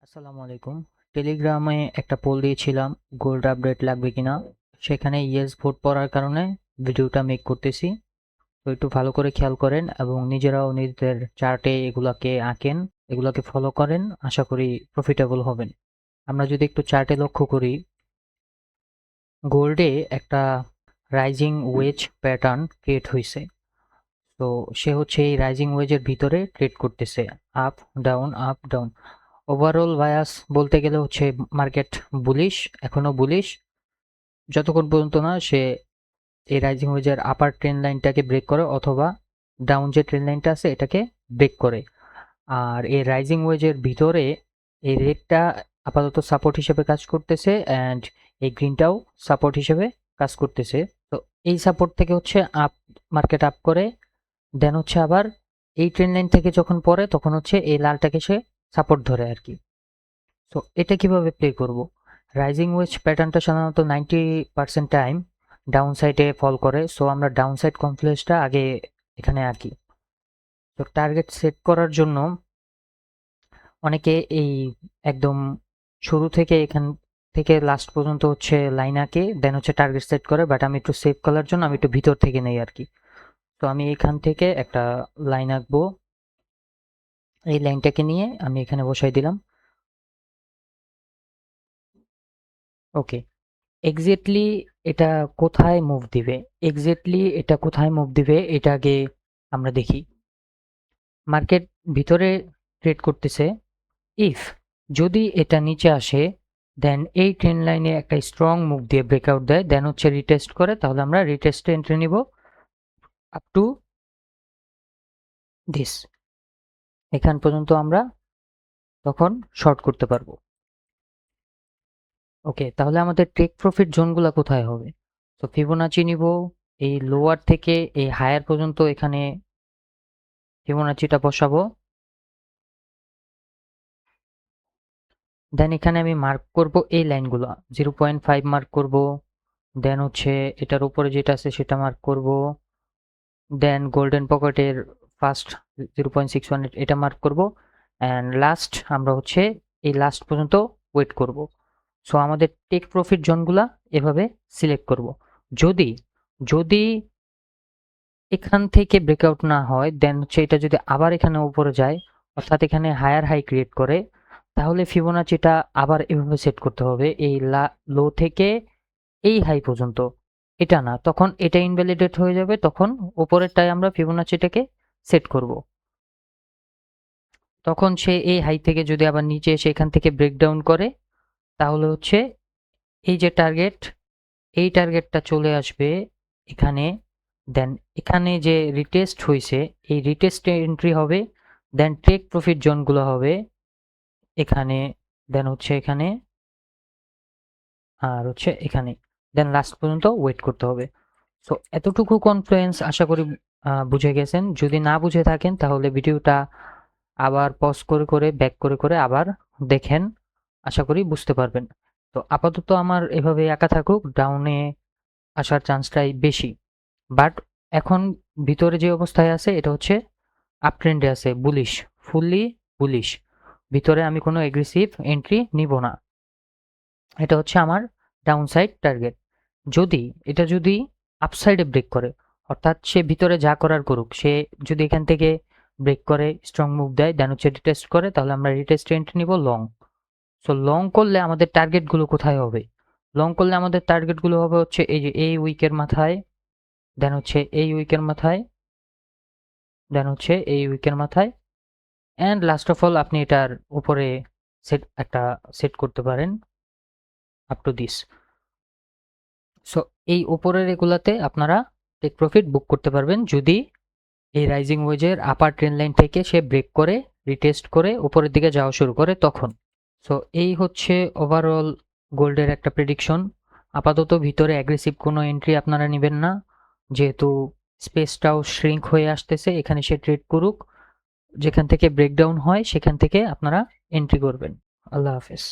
আসসালামু আলাইকুম। টেলিগ্রামে একটা পোল দিয়েছিলাম গোল্ড আপডেট লাগবে কিনা। সেখানে ইয়েস ভোট পড়ার কারণে ভিডিওটা মেক করতেছি। তো একটু ভালো করে খেয়াল করেন এবং নিজেরাও নিজেদের চার্টে এগুলাকে আঁকেন, এগুলাকে ফলো করেন। আশা করি প্রফিটেবল হবেন। আমরা যদি একটু চার্টে লক্ষ্য করি, গোল্ডে একটা রাইজিং ওয়েজ প্যাটার্ন ক্রিয়েট হয়েছে। তো সে হচ্ছে এই রাইজিং ওয়েজের ভিতরে ট্রেড করতেছে, up down up down. Overall bias বলতে গেলে হচ্ছে মার্কেট বুলিশ, এখনো বুলিশ যতক্ষণ পর্যন্ত না সে এই রাইজিং ওয়েজের আপার ট্রেন্ড লাইনটাকে ব্রেক করে অথবা ডাউন যে ট্রেন্ড লাইনটা আছে এটাকে ব্রেক করে। আর এই রাইজিং ওয়েজের ভিতরে এই রেডটা আপাতত সাপোর্ট হিসেবে কাজ করতেছে অ্যান্ড এই গ্রিনটাও সাপোর্ট হিসেবে কাজ করতেছে। তো এই সাপোর্ট থেকে হচ্ছে আপ মার্কেট আপ করে, দেন হচ্ছে আবার এই ট্রেন্ড লাইন থেকে যখন পড়ে তখন হচ্ছে এই লালটাকে সে সাপোর্ট ধরে আর কি। সো এটা কিভাবে প্লে করব? রাইজিং ওয়েজ প্যাটার্নটা সাধারণত 90% টাইম ডাউন সাইডে ফল করে। সো আমরা ডাউন সাইড কনফ্লুয়েন্সটা আগে এখানে আঁকি। তো টার্গেট সেট করার জন্য অনেকে এই একদম শুরু থেকে এখান থেকে লাস্ট পর্যন্ত হচ্ছে লাইন আঁকে, দেন হচ্ছে টার্গেট সেট করে। বাট আমি একটু সেভ করার জন্য আমি একটু ভিতর থেকে নেই আর কি। তো আমি এখান থেকে একটা লাইন আঁকবো, এই লাইনটাকে নিয়ে আমি এখানে বসাই দিলাম। ওকে, এক্স্যাক্টলি এটা কোথায় মুভ দিবে, এটা আগে আমরা দেখি। মার্কেট ভিতরে ট্রেড করতেছে। ইফ যদি এটা নিচে আসে, দেন এই ট্রেন্ড লাইনে একটা স্ট্রং মুভ দিয়ে ব্রেকআউট দেয়, দেন হচ্ছে রিটেস্ট করে, তাহলে আমরা রিটেস্টে এন্ট্রি নিব আপ টু দিস। এখান পর্যন্ত আমরা তখন শর্ট করতে পারবো। ওকে, তাহলে আমাদের টেক প্রফিট জোনগুলো কোথায় হবে? তো ফিবোনাচি নিব, এই লোয়ার থেকে এই হায়ার পর্যন্ত এখানে ফিবোনাচিটা বসাবো। দেন এখানে আমি মার্ক করব এই লাইনগুলো, 0.5 মার্ক করব। দেন হচ্ছে এটার উপরে যেটা আছে সেটা মার্ক করব। দেন গোল্ডেন পকেটের ফার্স্ট 0.61 এটা মার্ক করব। অ্যান্ড লাস্ট আমরা হচ্ছে এই লাস্ট পর্যন্ত ওয়েট করব। সো আমাদের টেক প্রফিট জোনগুলা এভাবে সিলেক্ট করব। যদি যদি এখান থেকে ব্রেকআউট না হয়, দেন হচ্ছে এটা যদি আবার এখানে উপরে যায়, অর্থাৎ এখানে হায়ার হাই ক্রিয়েট করে, তাহলে ফিবোনাচিটা আবার এভাবে সেট করতে হবে, এই লো থেকে এই হাই পর্যন্ত। এটা না, তখন এটা ইনভ্যালিডেট হয়ে যাবে, তখন উপরেরটায় আমরা ফিবোনাচিটাকে সেট করব। তখন সে এই হাই থেকে যদি আবার নিচে এসে এখান থেকে ব্রেকডাউন করে, তাহলে হচ্ছে এই যে টার্গেট, এই টার্গেটটা চলে আসবে এখানে। দেন এখানে যে রিটেস্ট হয়েছে এই রিটেস্টে এন্ট্রি হবে, দেন টেক প্রফিট জোনগুলো হবে এখানে, দেন হচ্ছে এখানে, আর হচ্ছে এখানে। দেন লাস্ট পর্যন্ত ওয়েট করতে হবে। সো এতটুকু কনফ্লুয়েন্স আশা করি বুঝে গেছেন। যদি না বুঝে থাকেন তাহলে ভিডিওটা আবার পজ করে করে ব্যাক করে করে আবার দেখেন, আশা করি বুঝতে পারবেন। তো আপাতত আমার এভাবে একা থাকুক, ডাউনে আসার চান্সটাই বেশি। বাট এখন ভিতরে যে অবস্থায় আছে এটা হচ্ছে আপ ট্রেন্ডে আছে, বুলিশ, ফুললি বুলিশ। ভিতরে আমি কোনো এগ্রেসিভ এন্ট্রি নিব না। এটা হচ্ছে আমার ডাউন সাইড টার্গেট। যদি যদি আপসাইডে ব্রেক করে, অর্থাৎ সে ভিতরে যা করার করুক, সে যদি এখান থেকে ব্রেক করে স্ট্রং মুভ দেয়, দেন হচ্ছে রিটেস্ট করে, তাহলে আমরা রিটেস্ট এন্ট্রি নিব লং। সো লং করলে আমাদের টার্গেটগুলো কোথায় হবে? লং করলে আমাদের টার্গেটগুলো হবে হচ্ছে এই যে এই উইকের মাথায়, দেন হচ্ছে এই উইকের মাথায়, দেন হচ্ছে এই উইকের মাথায়, অ্যান্ড লাস্ট অফ অল আপনি এটার উপরে সেট করতে পারেন আপ টু দিস। সো এই উপরের এগুলাতে আপনারা টেক প্রফিট বুক করতে পারবেন যদি এই রাইজিং ওয়েজের আপার ট্রেন্ড লাইন থেকে সে ব্রেক করে রিটেস্ট করে উপরের দিকে যাওয়া শুরু করে তখন। সো এই হচ্ছে ওভারঅল গোল্ডের একটা প্রেডিকশন। আপাতত ভিতরে অ্যাগ্রেসিভ কোনো এন্ট্রি আপনারা নেবেন না, যেহেতু স্পেসটাও শ্রিঙ্ক হয়ে আসতেছে। এখানে সে ট্রেড করুক, যেখান থেকে ব্রেকডাউন হয় সেখান থেকে আপনারা এন্ট্রি করবেন। আল্লাহ হাফেজ।